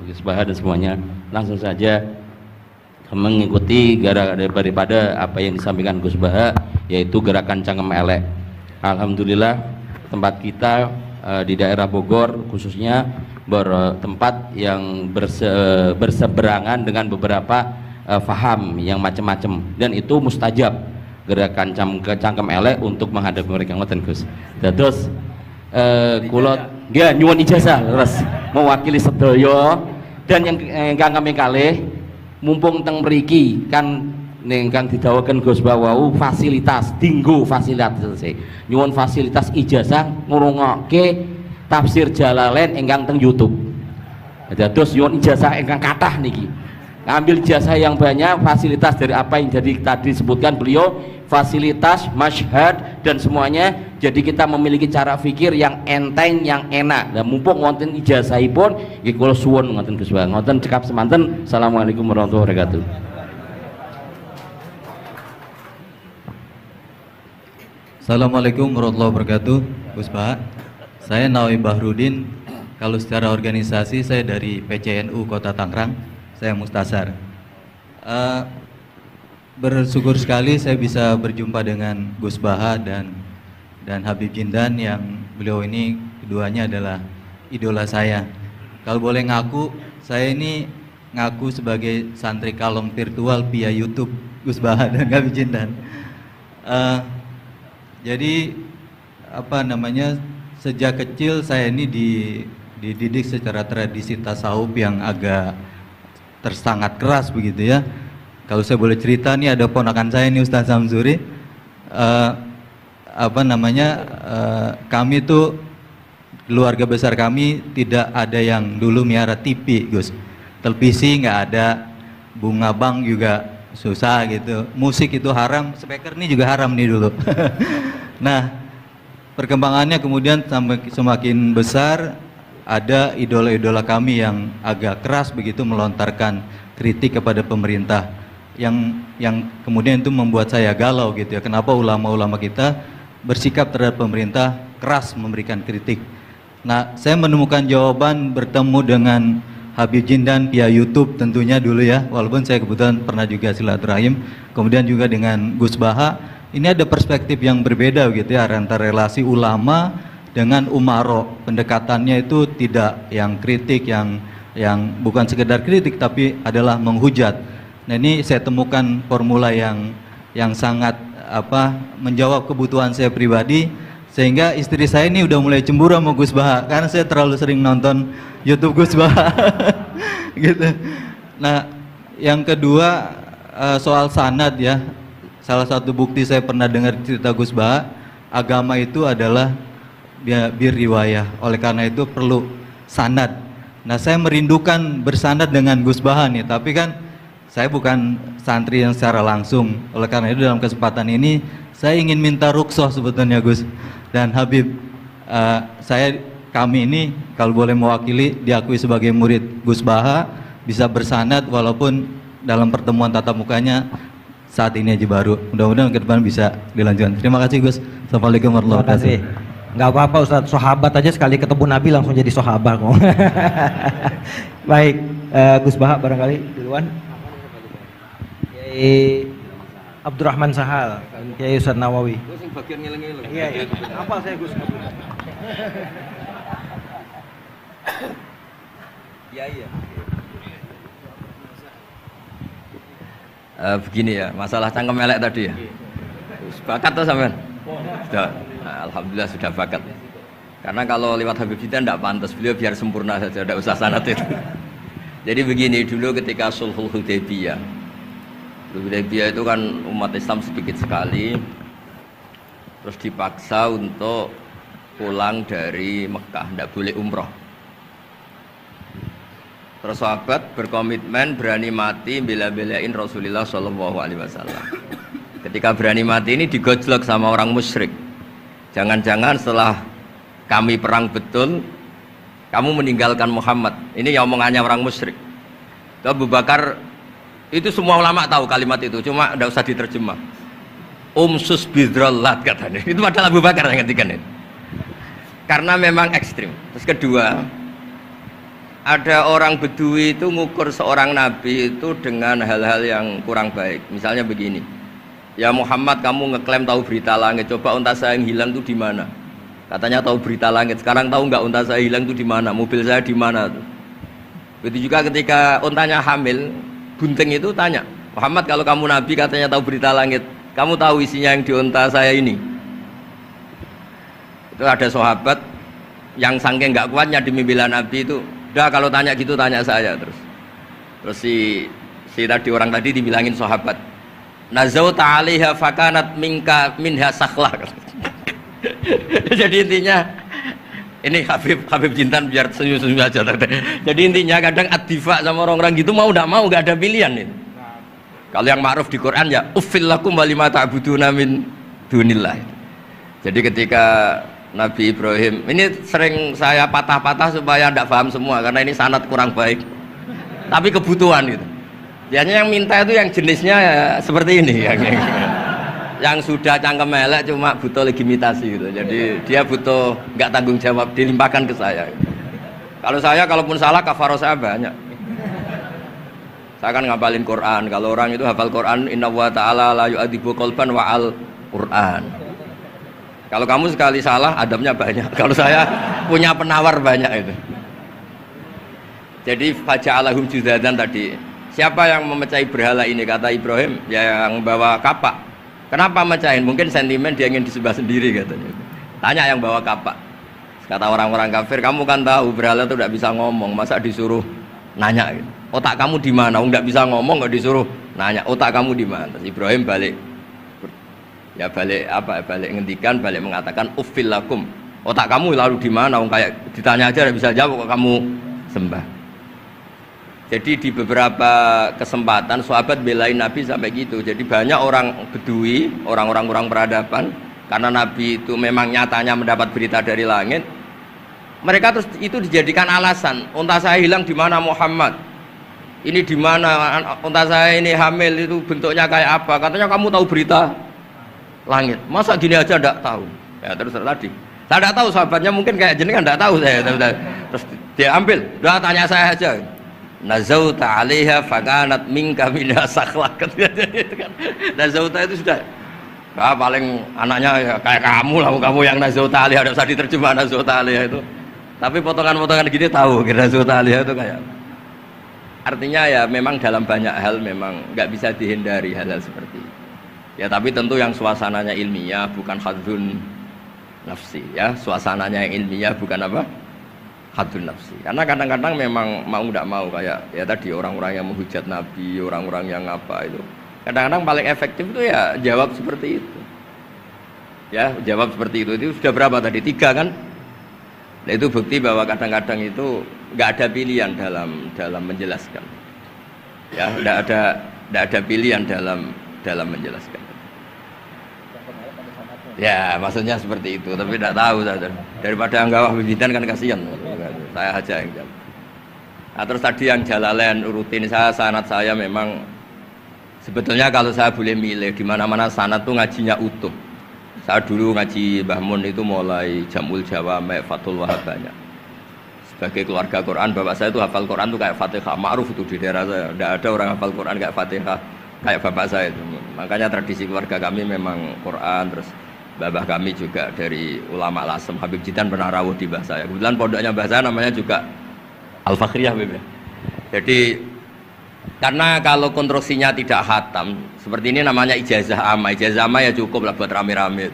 Gus Baha dan semuanya. Langsung saja mengikuti daripada apa yang disampaikan Gus Baha, yaitu gerakan Cangkem Elek. Alhamdulillah tempat kita di daerah Bogor khususnya bertempat yang berseberangan dengan beberapa faham yang macam-macam, dan itu mustajab gerakan Cangkem Elek untuk menghadapi mereka ngoten Gus. Terus kula nggih nyuwun ijazah terus mewakili sedaya, dan yang kami kalih mumpung teng mriki kan ingkang didhawuhaken Gus Bawau fasilitas dinggo fasilitas nyuwun fasilitas ijazah ngrungokke tafsir Jalalain ingkang teng YouTube. Terus nyuwun ijazah ingkang kathah niki. Ambil ijazah yang banyak, fasilitas dari apa yang jadi tadi disebutkan beliau, fasilitas, masyhad dan semuanya. Jadi kita memiliki cara fikir yang enteng, yang enak. Dan mumpung wonten ijazahipun nggih kula suwun ngoten Gus Bang. Ngoten cekap semanten. Assalamualaikum warahmatullahi wabarakatuh. Assalamualaikum warahmatullahi wabarakatuh. Gus Pak, saya Nawawi Bahrudin. Kalau secara organisasi saya dari PCNU Kota Tangerang. Saya Mustasar. Bersyukur sekali saya bisa berjumpa dengan Gus Baha dan Habib Jindan, yang beliau ini keduanya adalah idola saya. Kalau boleh ngaku, saya ini ngaku sebagai santri kalong virtual via YouTube Gus Baha dan Habib Jindan. Jadi apa namanya, sejak kecil saya ini dididik secara tradisi tasawuf yang agak sangat keras begitu ya. Kalau saya boleh cerita nih, ada ponakan saya nih Ustaz Samsuri, kami tuh keluarga besar kami tidak ada yang dulu miara TV Gus, televisi nggak ada, bunga bank juga susah gitu, musik itu haram, speaker nih juga haram nih dulu. Nah perkembangannya kemudian sampai semakin besar, ada idola-idola kami yang agak keras begitu melontarkan kritik kepada pemerintah, yang kemudian itu membuat saya galau gitu ya, kenapa ulama-ulama kita bersikap terhadap pemerintah keras memberikan kritik. Nah saya menemukan jawaban bertemu dengan Habib Jindan via YouTube tentunya dulu ya, walaupun saya kebetulan pernah juga silaturahim, kemudian juga dengan Gus Baha. Ini ada perspektif yang berbeda gitu ya, antara relasi ulama dengan umaro. Pendekatannya itu tidak yang kritik, yang bukan sekedar kritik tapi adalah menghujat. Nah ini saya temukan formula yang sangat menjawab kebutuhan saya pribadi, sehingga istri saya ini udah mulai cemburu sama Gus Baha karena saya terlalu sering nonton YouTube Gus Baha. Gitu. Nah yang kedua, soal sanad ya, salah satu bukti saya pernah dengar cerita Gus Baha, agama itu adalah bir riwayah, oleh karena itu perlu sanad. Nah saya merindukan bersanad dengan Gus Baha nih, tapi kan saya bukan santri yang secara langsung, oleh karena itu dalam kesempatan ini saya ingin minta rukhsah sebetulnya Gus dan Habib. Kami ini kalau boleh mewakili diakui sebagai murid Gus Baha, bisa bersanad walaupun dalam pertemuan tatap mukanya saat ini aja baru. Mudah-mudahan ke depan bisa dilanjutkan. Terima kasih Gus. Assalamualaikum warahmatullahi wabarakatuh. Nggak apa-apa Ustadz, sahabat aja sekali ketemu Nabi langsung jadi sahabat kok. Baik, Gus Baha barangkali duluan. Kiai Abdurrahman Sahal, Kiai Ustadz Nawawi. Gus yang bagian ngeleng-ngeleng. Iya. Apa saya Gus? Iya. Begini ya, masalah cangkem elek tadi ya. Bakat tuh sampean? Sudah, alhamdulillah sudah bakat. Karena kalau lewat Habib Jindan tidak pantas, beliau biar sempurna saja, tidak usah sanad itu. Jadi begini, dulu ketika Sulhul Hudaybiyah itu kan umat Islam sedikit sekali, terus dipaksa untuk pulang dari Mekah, tidak boleh umroh. Terus sahabat berkomitmen berani mati bela-belain Rasulullah SAW. Ketika berani mati ini digojlok sama orang musyrik. Jangan-jangan setelah kami perang betul, kamu meninggalkan Muhammad. Ini yang omongannya orang musyrik. Abu Bakar itu semua ulama tahu kalimat itu, cuma tidak usah diterjemah. Umsus bidrallat katanya. Itu adalah Abu Bakar yang ngetikan itu. Karena memang ekstrim. Terus kedua, ada orang Bedui itu ngukur seorang nabi itu dengan hal-hal yang kurang baik. Misalnya begini, ya Muhammad, kamu ngeklaim tahu berita langit, coba unta saya yang hilang itu di mana? Katanya tahu berita langit, sekarang tahu nggak unta saya hilang itu di mana? Mobil saya di mana? Begitu juga ketika untanya hamil, bunting itu tanya, Muhammad, kalau kamu nabi katanya tahu berita langit, kamu tahu isinya yang di unta saya ini? Itu ada sahabat yang saking nggak kuatnya demi bela nabi itu, udah kalau tanya gitu tanya saya terus. Terus si tadi orang tadi dibilangin sahabat, nazauta 'alaiha fakanat minha sakhlah. Jadi intinya ini Habib Jintan biar senyum-senyum aja. Jadi intinya kadang ad-difa sama orang-orang gitu mau tidak mau nggak ada pilihan itu. Kalau yang ma'ruf di Quran ya uffil lakum wa lima ta'buduna min dunillah. Jadi ketika Nabi Ibrahim ini sering saya patah-patah supaya tidak paham semua karena ini sanad kurang baik. Tapi kebutuhan gitu. Biasanya yang minta itu yang jenisnya ya seperti ini yang sudah cangkem elek cuma butuh legitimasi gitu. Jadi dia butuh nggak tanggung jawab, dilimpahkan ke saya. Kalau saya kalaupun salah kafaro saya banyak. Saya kan ngapalin Quran. Kalau orang itu hafal Quran, inna wa ta'ala la yu'adzibu qalban wa al Quran. Kalau kamu sekali salah adabnya banyak. Kalau saya punya penawar banyak itu. Jadi faja'alahum judadan tadi. Siapa yang memecahi berhala ini kata Ibrahim? Ya yang bawa kapak. Kenapa mecahin? Mungkin sentimen dia ingin disembah sendiri katanya. Tanya yang bawa kapak. Kata orang-orang kafir, kamu kan tahu berhala itu tidak bisa ngomong, masa disuruh nanya gitu. Otak kamu di mana? Nggak bisa ngomong, nggak disuruh nanya. Otak kamu di mana? Ibrahim balik ngendikan, balik mengatakan uffil lakum. Otak kamu lalu di mana? Kayak ditanya aja tidak bisa jawab kok kamu sembah. Jadi di beberapa kesempatan sahabat belain Nabi sampai gitu. Jadi banyak orang Bedui, orang-orang peradaban, karena Nabi itu memang nyatanya mendapat berita dari langit. Mereka terus itu dijadikan alasan. Unta saya hilang di mana Muhammad? Ini di mana? Unta saya ini hamil itu bentuknya kayak apa? Katanya kamu tahu berita langit. Masa gini aja enggak tahu? Ya terus tadi. Saya enggak tahu sahabatnya mungkin kayak jenengan enggak tahu saya. Terus dia ambil, udah tanya saya aja. Nazauta 'alaiha fakanat minka minha sakhlah. Nazauta itu sudah paling anaknya ya kayak kamu lah, kamu yang nazauta 'alaiha, enggak usah diterjemah nazauta 'alaiha itu. Tapi potongan-potongan gini tahu kira nazauta 'alaiha itu kayak. Artinya ya memang dalam banyak hal memang nggak bisa dihindari hal-hal seperti itu. Ya tapi tentu yang suasananya ilmiah bukan hadzun nafsi ya, suasananya yang ilmiah bukan apa? Hadun nafsi. Karena kadang-kadang memang mau tidak mau kayak ya tadi orang-orang yang menghujat Nabi, orang-orang yang apa itu. Kadang-kadang paling efektif itu ya jawab seperti itu. Ya, jawab seperti itu. Itu sudah berapa tadi? 3 kan? Nah, itu bukti bahwa kadang-kadang itu nggak ada pilihan dalam menjelaskan. Ya, tidak ada pilihan dalam menjelaskan. Ya, maksudnya seperti itu, tapi tidak tahu saja. Daripada anggap bibitan kan kasihan. Saya aja yang jawab. Nah, terus tadi yang Jalalain rutin sanad saya memang sebetulnya kalau saya boleh milih di mana-mana sanad tuh ngajinya utuh. Saya dulu ngaji Mbah Mun itu mulai Jamul Jawami, Fathul Wahab banyak. Sebagai keluarga Quran, bapak saya itu hafal Quran tuh kayak Fatihah, ma'ruf itu di daerah saya. Tidak ada orang hafal Quran kayak Fatihah kayak bapak saya itu. Makanya tradisi keluarga kami memang Quran. Terus babah kami juga dari ulama Lasem, Habib Jitan pernah rawuh di mbah saya. Kebetulan pondoknya mbah saya namanya juga Al-Fakhriyah. Jadi karena kalau konstruksinya tidak khatam seperti ini namanya ijazah amma. Ijazah amma ya cukup lah buat rame-rame.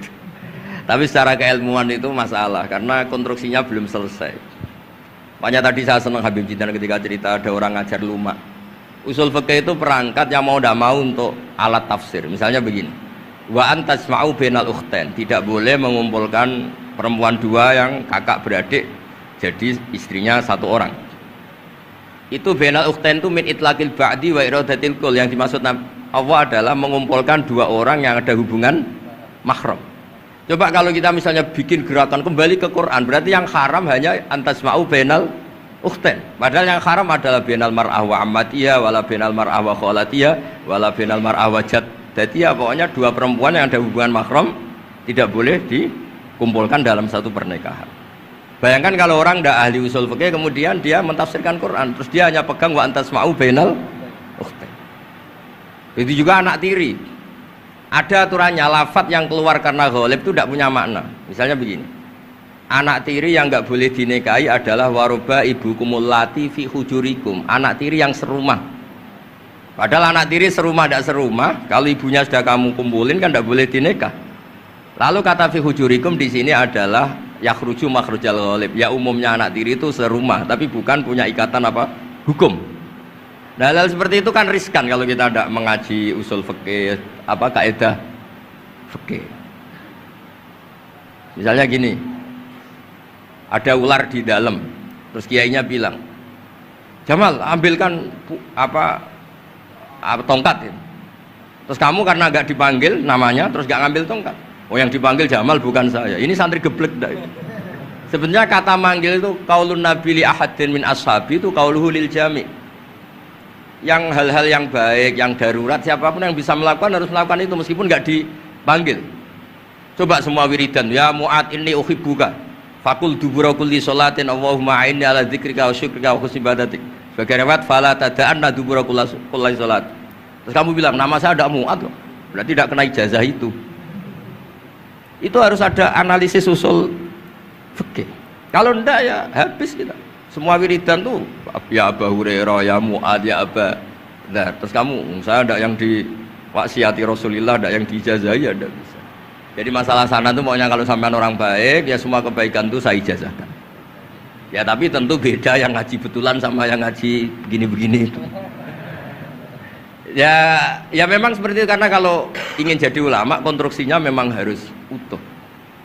Tapi secara keilmuan itu masalah karena konstruksinya belum selesai. Makanya tadi saya senang Habib Jitan ketika cerita ada orang ngajar lumak. Usul fikih itu perangkat yang mau tidak mau untuk alat tafsir. Misalnya begini, wa antasma'u bainal ukhtain, tidak boleh mengumpulkan perempuan 2 yang kakak beradik jadi istrinya 1 orang. Itu bainal ukhtain itu min itlaqil ba'di wa iradatil kul, yang dimaksud Allah adalah mengumpulkan 2 orang yang ada hubungan mahram. Coba kalau kita misalnya bikin gerakan kembali ke Quran, berarti yang haram hanya antasma'u bainal ukhtain. Padahal yang haram adalah bainal mar'ah wa ammatiyah wala bainal mar'ah wa khalatiyah wala bainal mar'ah wa jad. Jadi ya pokoknya 2 perempuan yang ada hubungan mahram tidak boleh dikumpulkan dalam satu pernikahan. Bayangkan kalau orang tidak ahli usul fikih kemudian dia mentafsirkan Quran, terus dia hanya pegang wa antasma'u bainal ukhtain. Itu juga anak tiri. Ada aturannya, lafadz yang keluar karena ghalib itu tidak punya makna. Misalnya begini, anak tiri yang nggak boleh dinikahi adalah waroba ibu kumulati fi hujurikum, anak tiri yang serumah. Padahal anak tiri serumah tidak serumah, kalau ibunya sudah kamu kumpulin kan tidak boleh dinikah. Lalu kata fi hujurikum di sini adalah yakhruju makhrujal ghalib. Ya umumnya anak tiri itu serumah, tapi bukan punya ikatan apa? Hukum. Nah, hal seperti itu kan riskan kalau kita tidak mengaji usul fikih, apa kaidah fikih. Misalnya gini, ada ular di dalam, terus kiainya bilang, Jamal ambilkan tongkat. Terus kamu karena nggak dipanggil namanya, terus nggak ngambil tongkat. Oh yang dipanggil Jamal bukan saya. Ini santri geblek dah. Sebenarnya kata manggil itu qaulun nabi li ahadin min ashabi itu qauluhu lil jami'. Yang hal-hal yang baik, yang darurat, siapapun yang bisa melakukan harus melakukan itu meskipun nggak dipanggil. Coba semua wiridan, ya Mu'ad inni uhibbuka. Fakul dubura kulli sholatin Allahumma a'inni ala dzikrika wa syukrika wa husni ibadatik. Sebagai riwayat fala tada'anna dubura kulli sholat. Terus kamu bilang nama saya ada Mu'ad loh. Berarti tidak kena ijazah itu. Itu harus ada analisis usul fikih. Kalau enggak ya habis kita. Semua wiridan tuh ya Abu Hurairah, ya Mu'ad, ya Aba. Nah, terus kamu saya ada yang diwaksiati Rasulullah, ada yang diijazahi, ada bisa. Jadi masalah sana tuh maunya kalau sampean orang baik ya semua kebaikan tuh saya ijazahkan. Ya tapi tentu beda yang ngaji betulan sama yang ngaji begini-begini itu. Ya memang seperti itu, karena kalau ingin jadi ulama konstruksinya memang harus utuh.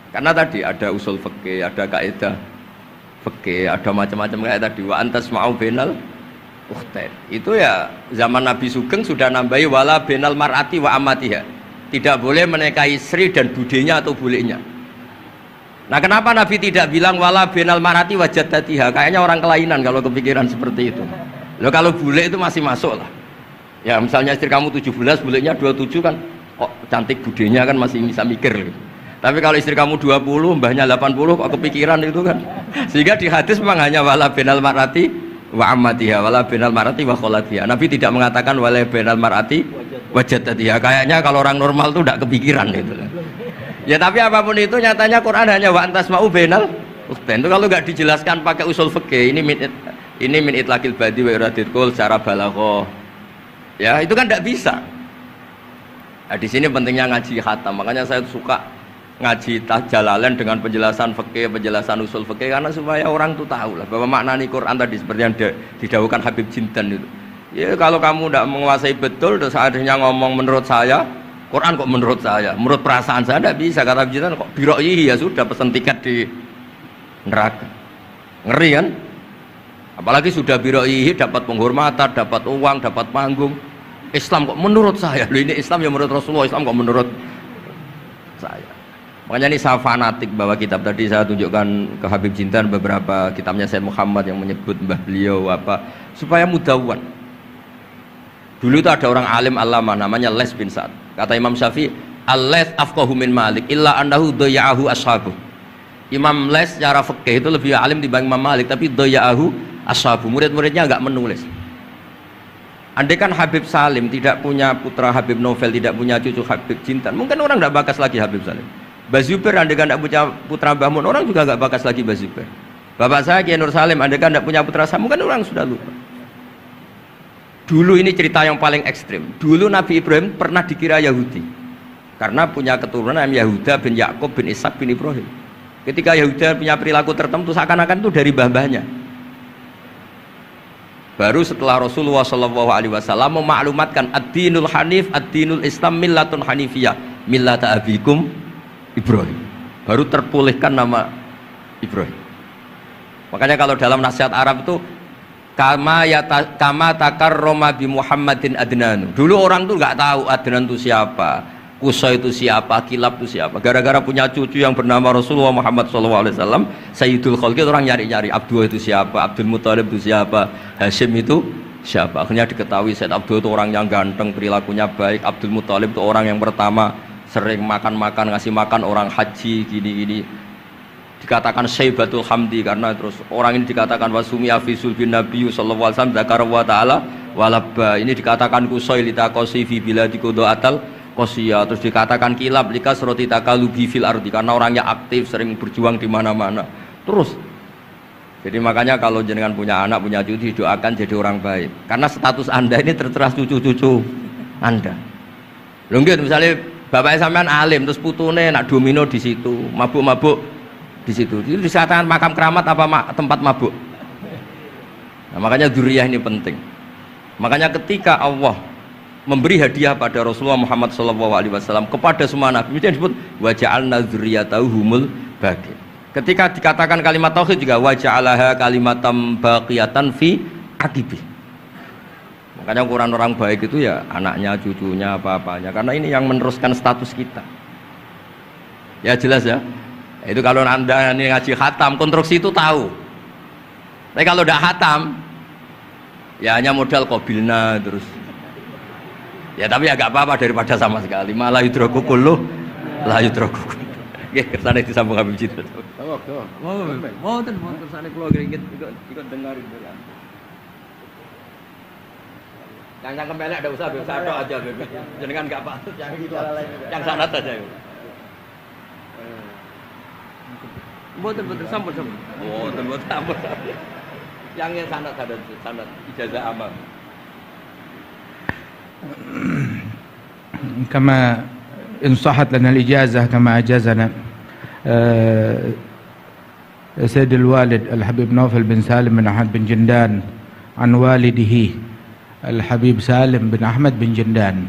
Karena tadi ada usul fikih, ada kaidah fikih, ada macam-macam kayak tadi wa antasma'u bainal ukhtain. Itu ya zaman Nabi Sugeng sudah nambahi wala bainal mar'ati wa amatiha. Tidak boleh menikahi istri dan budenya atau bulenya. Nah, kenapa Nabi tidak bilang wala bainal mar'ati wa jaddatiha? Kayaknya orang kelainan kalau kepikiran seperti itu. Loh kalau bule itu masih masuk lah. Ya misalnya istri kamu 17, bulenya 27 kan kok cantik budenya kan masih bisa mikir gitu. Tapi kalau istri kamu 20, mbahnya 80 kok kepikiran itu kan. Sehingga di hadis memang hanya wala bainal mar'ati wa ammatiha, wala bainal mar'ati wa kholatiha. Nabi tidak mengatakan wala bainal mar'ati wa jaddatiha. Kayaknya kalau orang normal tuh tidak kepikiran gitu. Ya tapi apapun itu nyatanya Quran hanya wa antasma'u bainal ukhtain. Itu kalau nggak dijelaskan pakai usul fikih, ini min itlaqil badi wa iradil qul secara balaghah. Ya itu kan tidak bisa. Nah, di sini pentingnya ngaji khatam. Makanya saya suka ngaji Jalalain dengan penjelasan fikih, penjelasan usul fikih, karena supaya orang tuh tahu lah bahwa maknani Quran tadi seperti yang didahulukan Habib Jindan itu. Ya kalau kamu tidak menguasai betul, terus akhirnya ngomong menurut saya, Quran kok menurut saya, menurut perasaan saya tidak bisa. Kata Habib Jindan kok biro'i ya sudah pesen tiket di neraka. Ngeri kan? Apalagi sudah biro'i dapat penghormatan, dapat uang, dapat panggung. Islam kok menurut saya, loh ini Islam ya menurut Rasulullah, Islam kok menurut saya. Makanya ini saya fanatik bahwa kitab tadi saya tunjukkan ke Habib Jindan beberapa kitabnya Said Muhammad yang menyebut mbah beliau apa supaya mudawwan. Dulu itu ada orang alim alama namanya Les bin Sa'ad. Kata Imam Syafi'i, "Al-Les afqahu min Malik illa annahu dayya'ahu ashabu." Imam Les secara fikih itu lebih alim dibanding Imam Malik, tapi dayya'ahu ashabu. Murid-muridnya enggak menulis. Andai kan Habib Salim tidak punya putra Habib Novel, tidak punya cucu Habib Jindan, mungkin orang tidak bakas lagi Habib Salim. Mbah Zubair andai kan tidak punya putra Mbah Mun, orang juga nggak bakas lagi Mbah Zubair. Bapak saya Kiai Nur Salim andai kan tidak punya putra saya, mungkin orang sudah lupa. Dulu ini cerita yang paling ekstrim. Dulu Nabi Ibrahim pernah dikira Yahudi karena punya keturunan namanya Yahuda bin Yakub bin Ishak bin Ibrahim. Ketika Yahuda punya perilaku tertentu seakan-akan itu dari mbah-mbahnya. Baru setelah Rasulullah SAW memaklumatkan ad-dinul hanif, ad-dinul Islam millatun hanifiyah, millata abikum Ibrahim. Baru terpulihkan nama Ibrahim. Makanya kalau dalam nasihat Arab itu kama takarrama bi Muhammadin adnan. Dulu orang tuh nggak tahu Adnan itu siapa, Qusay itu siapa, Kilab itu siapa. Gara-gara punya cucu yang bernama Rasulullah Muhammad SAW, Sayyidul Khalqi, orang nyari-nyari Abdul itu siapa, Abdul Muthalib itu siapa, Hashim itu siapa. Akhirnya diketahui Sayyid Abdul itu orang yang ganteng, perilakunya baik. Abdul Muthalib itu orang yang pertama sering makan-makan, ngasih makan orang haji, gini-gini. dikatakan Syaibatul Hamdi karena terus orang ini dikatakan wasumi afisul bin Nabi sallallahu alaihi wasallam dzakara wa ta'ala walabba, ini dikatakan kusailita qasifi bila dikodo atal qasiya, terus dikatakan kilab lika surati takalubi fil ardi karena orangnya aktif sering berjuang di mana-mana. Terus jadi makanya kalau jenengan punya anak punya cucu didoakan jadi orang baik karena status Anda ini tertera cucu-cucu Anda. Lho nggih misalnya bapaknya sampean alim terus putune nak domino di situ, mabuk-mabuk di situ. Itu disatakan makam keramat apa tempat mabuk. Nah, makanya dzurriyyah ini penting. Makanya ketika Allah memberi hadiah pada Rasulullah Muhammad SAW kepada semua nabi, itu disebut wa ja'alna dzurriyyatahu humul baqin. Ketika dikatakan kalimat tauhid juga wa ja'alaha kalimatam baqiyatan fi aqibi. Makanya ukuran orang baik itu ya anaknya, cucunya, apa-apanya. Karena ini yang meneruskan status kita. Ya jelas ya. Itu kalau Anda ini ngaji khatam, konstruksi itu tahu. Tapi kalau tidak khatam, ya hanya modal qabilna terus. Ya tapi ya gak apa-apa daripada sama sekali. Malah yudraku kullu la yudraku. Nggih, kersane disambung Habib Jid. Mau kersane kula ikut dengarin dulu. Yang kembali ada usaha biasa tok aja Beb. Jenengan enggak patut yang itu. Yang sanad saja. Mboten sampun. Mboten sampun. Yang sanad ada sanad ijazah amal. كما إن صحت لنا الإجازة كما أجازنا سيد الوالد الحبيب نوفل بن سالم بن أحمد بن جندان عن والده الحبيب سالم بن أحمد بن جندان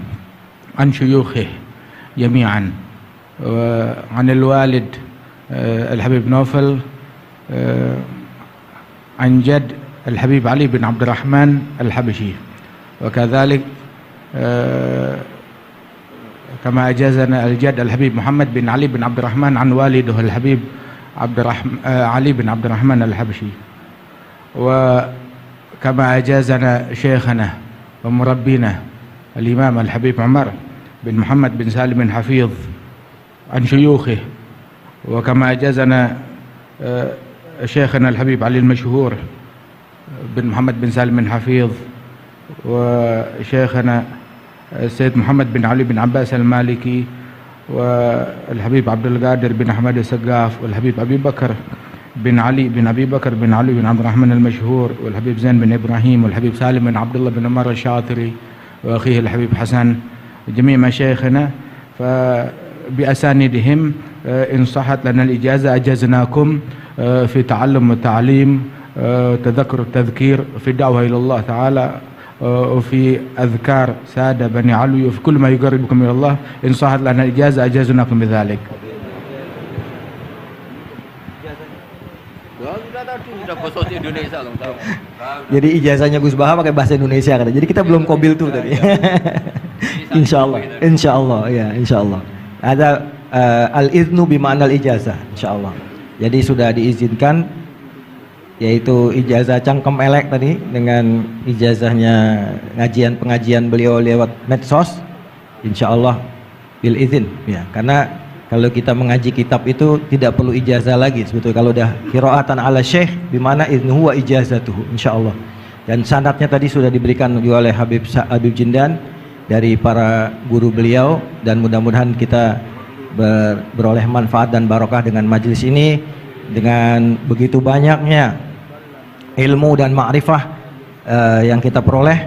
عن شيوخه جميعا عن الوالد الحبيب نوفل عن جد الحبيب علي بن عبد الرحمن الحبشي وكذلك كما أجازنا الجد الحبيب محمد بن علي بن عبد الرحمن عن والده الحبيب علي بن عبد الرحمن الحبشي وكما أجازنا شيخنا ومربينا الإمام الحبيب عمر بن محمد بن سالم بن حفيظ عن شيوخه وكما أجازنا شيخنا الحبيب علي المشهور بن محمد بن سالم بن حفيظ وشيخنا السيد محمد بن علي بن عباس المالكي والحبيب عبد القادر بن أحمد السقاف والحبيب أبي بكر بن علي بن أبي بكر بن علي بن عبد الرحمن المشهور والحبيب زين بن إبراهيم والحبيب سالم بن عبد الله بن عمر الشاطري وأخيه الحبيب حسن جميع مشايخنا فبأسانيدهم إن صحت لنا الإجازة أجزناكم في تعلم والتعليم تذكر التذكير في الدعوة إلى الله تعالى وفي أذكار سادة بني علوي وفي كل ما يقربكم إلى الله إن صحت لنا الإجازة أجازناكم بذلك. Jadi ijazahnya Gus Baha pakai bahasa Indonesia kan. Jadi kita belum qabil tuh tadi. Insya Allah ya, insya Allah. Ada al-idnu bima'nal ijazah, insya Allah. Jadi sudah diizinkan, yaitu ijazah cangkem elek tadi dengan ijazahnya pengajian beliau lewat medsos, insya Allah bil izin ya, karena kalau kita mengaji kitab itu tidak perlu ijazah lagi sebetulnya kalau udah qiraatan ala syekh bimana idnuhu wa ijazatuhu insya Allah. Dan sanadnya tadi sudah diberikan juga oleh Habib Jindan dari para guru beliau, dan mudah-mudahan kita beroleh manfaat dan barokah dengan majelis ini, dengan begitu banyaknya ilmu dan ma'rifah yang kita peroleh.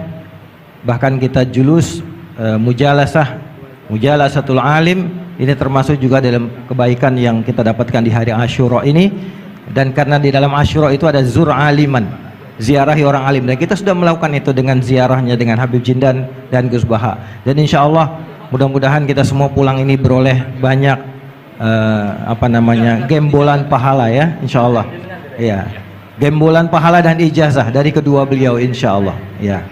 Bahkan kita julus mujalasatul alim, ini termasuk juga dalam kebaikan yang kita dapatkan di hari Asyura ini. Dan karena di dalam Asyura itu ada zur aliman, ziarahi orang alim, dan kita sudah melakukan itu dengan ziarahnya dengan Habib Jindan dan Gus Baha. Dan insya Allah mudah-mudahan kita semua pulang ini beroleh banyak gembolan pahala ya, insya Allah ya, gembolan pahala dan ijazah dari kedua beliau insya Allah ya.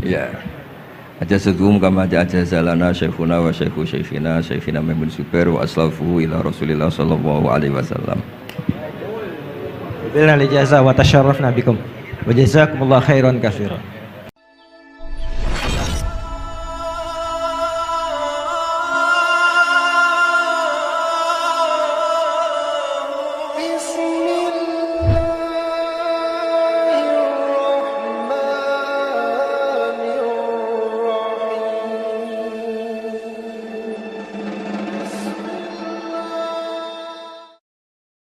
Ya, ajazatuhum kama ajazalana syekhuna wa syekhu syekhina Maimun Zubair wa aslafuhu ila Rasulillah sallallahu alaihi wasallam. Bilal ijazah wa tasyarrafna bikum wa jazakumullah khairan katsiran.